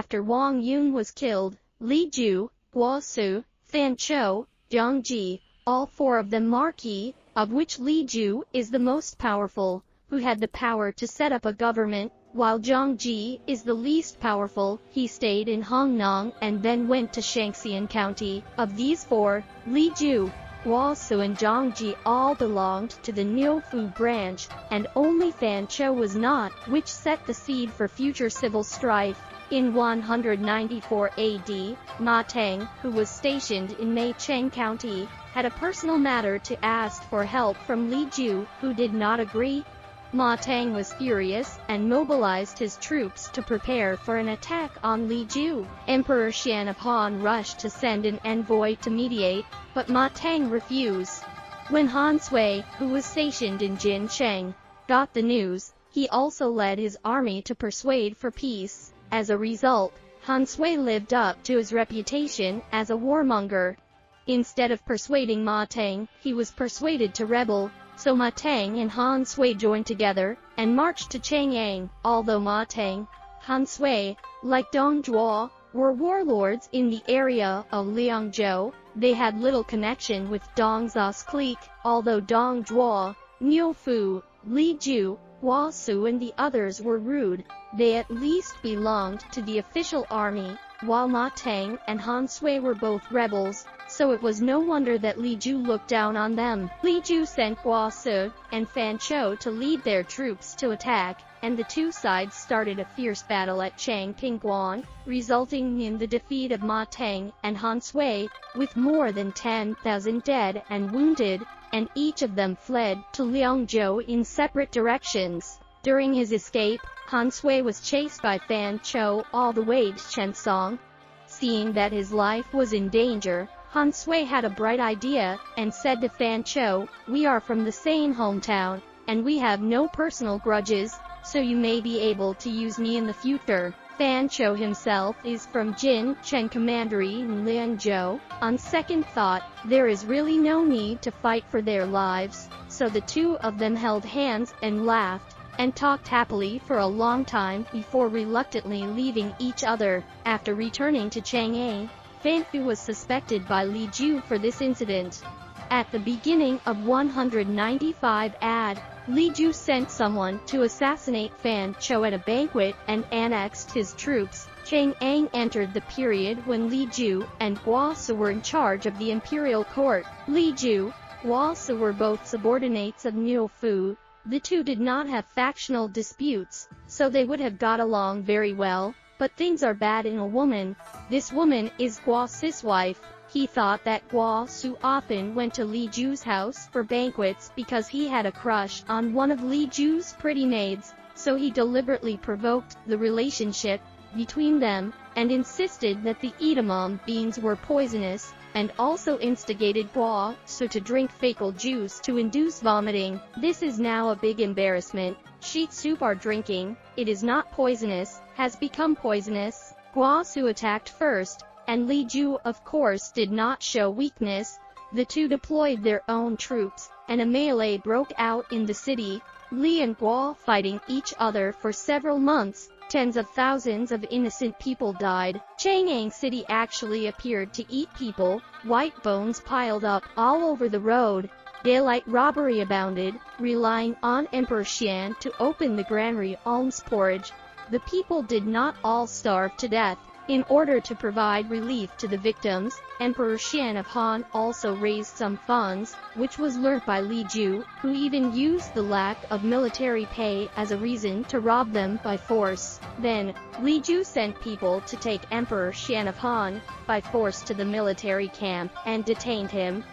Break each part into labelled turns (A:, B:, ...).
A: After Wang Yun was killed, Li Jue, Guo Si, Fan Chou, Zhang Ji, all four of them marquis, of which Li Jue is the most powerful, who had the power to set up a government, while Zhang Ji is the least powerful. He stayed in Hongnong and then went to Shangxian County. Of these four, Li Jue, Guo Si and Zhang Ji all belonged to the Niu Fu branch, and only Fan Chou was not, which set the seed for future civil strife. In 194 AD, Ma Teng, who was stationed in Meicheng County, had a personal matter to ask for help from Li Jue, who did not agree. Ma Teng was furious and mobilized his troops to prepare for an attack on Li Jue. Emperor Xian of Han rushed to send an envoy to mediate, but Ma Teng refused. When Han Sui, who was stationed in Jincheng, got the news, he also led his army to persuade for peace. As a result, Han Sui lived up to his reputation as a warmonger. Instead of persuading Ma Teng, he was persuaded to rebel, so Ma Teng and Han Sui joined together and marched to Chang'an. Although Ma Teng, Han Sui, like Dong Zhuo, were warlords in the area of Liangzhou, they had little connection with Dong Zhuo's clique. Although Dong Zhuo, Niu Fu, Li Jue, Guo Si and the others were rude, they at least belonged to the official army, while Ma Teng and Han Sui were both rebels, so it was no wonder that Li Jue looked down on them. Li Jue sent Guo Si and Fan Chou to lead their troops to attack, and the two sides started a fierce battle at Changpingguan, resulting in the defeat of Ma Teng and Han Sui, with more than 10,000 dead and wounded, and each of them fled to Liangzhou in separate directions. During his escape, Han Sui was chased by Fan Chou all the way to Chensong. Seeing that his life was in danger, Han Sui had a bright idea, and said to Fan Chou, "We are from the same hometown, and we have no personal grudges, so you may be able to use me in the future." Fan Chou himself is from Jincheng commandery in Liangzhou. On second thought, there is really no need to fight for their lives, so the two of them held hands and laughed, and talked happily for a long time before reluctantly leaving each other. After returning to Chang'an, Fan Fu was suspected by Li Jue for this incident. At the beginning of 195 AD, Li Jue sent someone to assassinate Fan Chou at a banquet and annexed his troops. Chang'an entered the period when Li Jue and Guo Si were in charge of the imperial court. Li Jue, Guo Si were both subordinates of Niu Fu. The two did not have factional disputes, so they would have got along very well, but things are bad in a woman. This woman is Guo Si's wife. He thought that Guo Si often went to Li Jue's house for banquets because he had a crush on one of Li Jue's pretty maids, so he deliberately provoked the relationship between them, and insisted that the edamame beans were poisonous, and also instigated Guo Si to drink fecal juice to induce vomiting. This is now a big embarrassment. Sheet soup are drinking, it is not poisonous, has become poisonous. Guo Si attacked first, and Li Jue of course did not show weakness. The two deployed their own troops, and a melee broke out in the city, Li and Guo fighting each other for several months. Tens of thousands of innocent people died. Chang'an City actually appeared to eat people. White bones piled up all over the road. Daylight robbery abounded, relying on Emperor Xian to open the granary alms porridge. The people did not all starve to death. In order to provide relief to the victims, Emperor Xian of Han also raised some funds, which was learnt by Li Jue, who even used the lack of military pay as a reason to rob them by force. Then, Li Jue sent people to take Emperor Xian of Han by force to the military camp and detained him.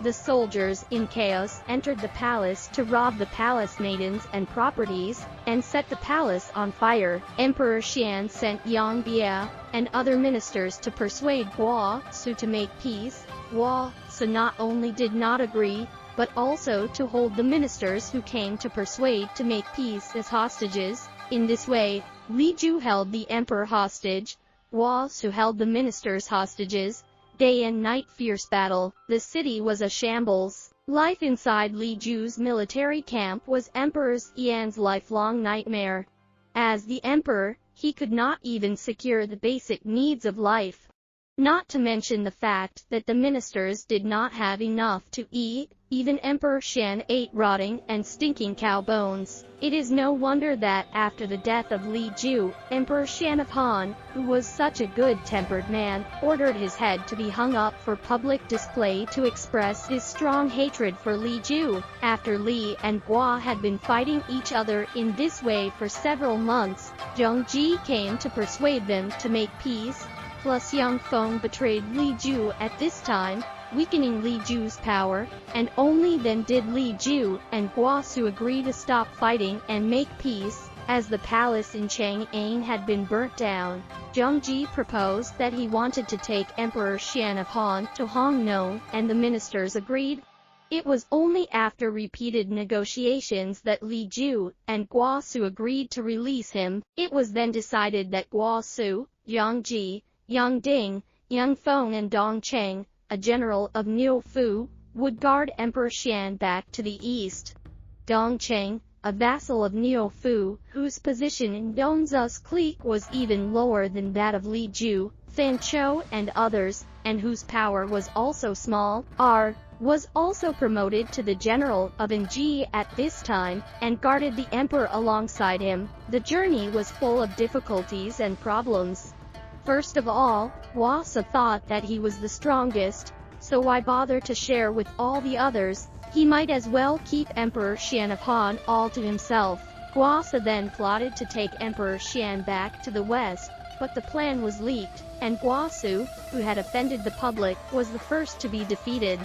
A: The soldiers, in chaos, entered the palace to rob the palace maidens and properties, and set the palace on fire. Emperor Xian sent Yang Bia and other ministers to persuade Guo Si to make peace. Guo Si not only did not agree, but also to hold the ministers who came to persuade to make peace as hostages. In this way, Li Jue held the emperor hostage, Guo Si held the ministers hostages. Day and night fierce battle. The city was a shambles. Life inside Li Jue's military camp was Emperor Xian's lifelong nightmare. As the emperor, he could not even secure the basic needs of life. Not to mention the fact that the ministers did not have enough to eat. Even Emperor Xian ate rotting and stinking cow bones. It is no wonder that, after the death of Li Jue, Emperor Xian of Han, who was such a good-tempered man, ordered his head to be hung up for public display to express his strong hatred for Li Jue. After Li and Guo had been fighting each other in this way for several months, Zhang Ji came to persuade them to make peace. Plus Yang Feng betrayed Li Jue at this time, weakening Li Jue's power, and only then did Li Jue and Guo Si agree to stop fighting and make peace. As the palace in Chang'an had been burnt down, Zhang Ji proposed that he wanted to take Emperor Xian of Han to Hongnong, and the ministers agreed. It was only after repeated negotiations that Li Jue and Guo Si agreed to release him. It was then decided that Guo Si, Zhang Ji, Yang Ding, Yang Feng and Dong Cheng, a general of Niu Fu, would guard Emperor Xian back to the east. Dong Cheng, a vassal of Niu Fu, whose position in Dongzhu's clique was even lower than that of Li Jue, Fan Chou and others, and whose power was also small, was also promoted to the general of Ji at this time, and guarded the emperor alongside him. The journey was full of difficulties and problems. First of all, Guo Si thought that he was the strongest, so why bother to share with all the others? He might as well keep Emperor Xian of Han all to himself. Guo Si then plotted to take Emperor Xian back to the west, but the plan was leaked, and Guo Si, who had offended the public, was the first to be defeated.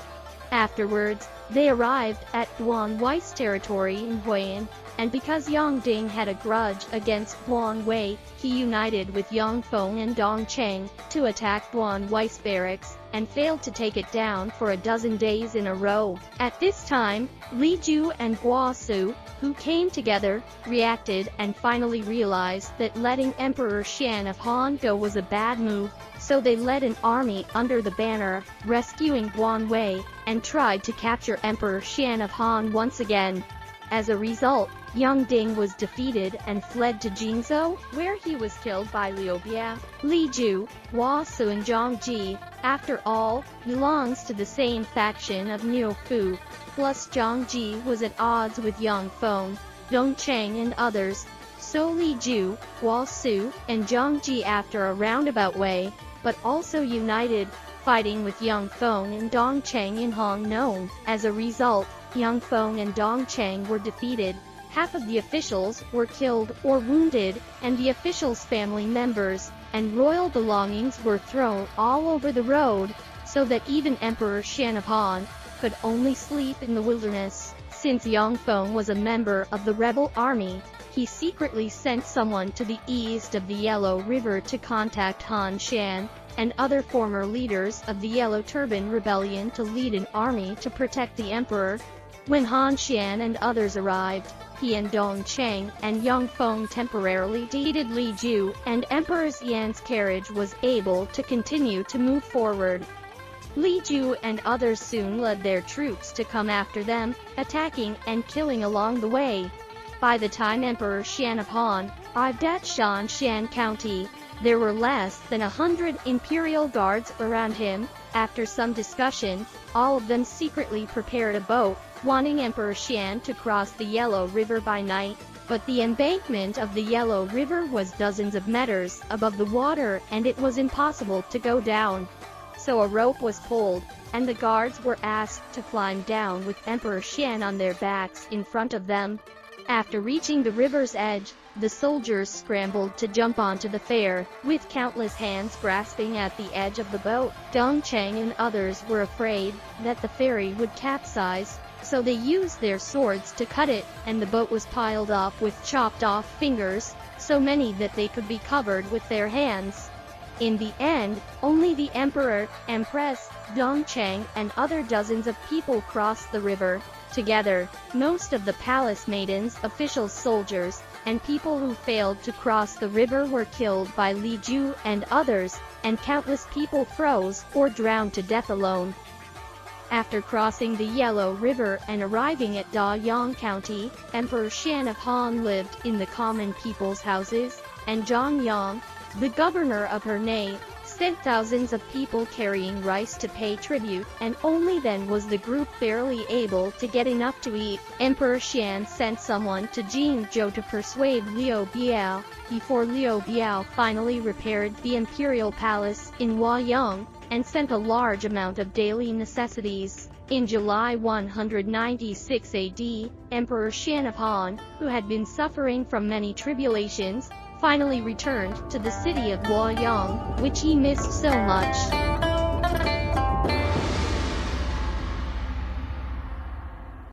A: Afterwards, they arrived at Guan Wei's territory in Huiyan, and because Yang Ding had a grudge against Guan Wei, he united with Yang Feng and Dong Cheng to attack Guan Wei's barracks, and failed to take it down for a dozen days in a row. At this time, Li Jue and Guo Si, who came together, reacted and finally realized that letting Emperor Xian of Han go was a bad move, so they led an army under the banner, rescuing Guan Wei, and tried to capture Emperor Xian of Han once again. As a result, Yang Ding was defeated and fled to Jingzhou, where he was killed by Liu Bia. Li Jue, Guo Si and Zhang Ji, after all, belongs to the same faction of Niu Fu, plus Zhang Ji was at odds with Yang Feng, Dong Cheng and others, so Li Jue, Guo Si, and Zhang Ji after a roundabout way, but also united, fighting with Yang Feng and Dong Cheng in Hongnong. As a result, Yang Feng and Dong Cheng were defeated. Half of the officials were killed or wounded, and the officials' family members and royal belongings were thrown all over the road, so that even Emperor Xian of Han could only sleep in the wilderness. Since Yang Feng was a member of the rebel army, he secretly sent someone to the east of the Yellow River to contact Han Shan and other former leaders of the Yellow Turban Rebellion to lead an army to protect the emperor. When Han Shan and others arrived, he and Dong Cheng and Yang Feng temporarily defeated Li Jue, and Emperor Xian's carriage was able to continue to move forward. Li Jue and others soon led their troops to come after them, attacking and killing along the way. By the time Emperor Xian of Han arrived at Shan County, there were less than 100 imperial guards around him. After some discussion, all of them secretly prepared a boat, wanting Emperor Xian to cross the Yellow River by night, but the embankment of the Yellow River was dozens of meters above the water and it was impossible to go down. So a rope was pulled, and the guards were asked to climb down with Emperor Xian on their backs in front of them. After reaching the river's edge, the soldiers scrambled to jump onto the fair, with countless hands grasping at the edge of the boat. Dong Cheng and others were afraid that the ferry would capsize, so they used their swords to cut it, and the boat was piled up with chopped-off fingers, so many that they could be covered with their hands. In the end, only the emperor, empress, Dong Cheng, and other dozens of people crossed the river. Together, most of the palace maidens, officials, soldiers, and people who failed to cross the river were killed by Li Jue and others, and countless people froze or drowned to death alone. After crossing the Yellow River and arriving at Dayang County, Emperor Xian of Han lived in the common people's houses. and Zhang Yang, the governor of Hernay, sent thousands of people carrying rice to pay tribute, and only then was the group barely able to get enough to eat. Emperor Xian sent someone to Jingzhou to persuade Liu Biao, before Liu Biao finally repaired the imperial palace in Luoyang, and sent a large amount of daily necessities. In July 196 AD, Emperor Xian of Han, who had been suffering from many tribulations, finally returned to the city of Luoyang, which he missed so much.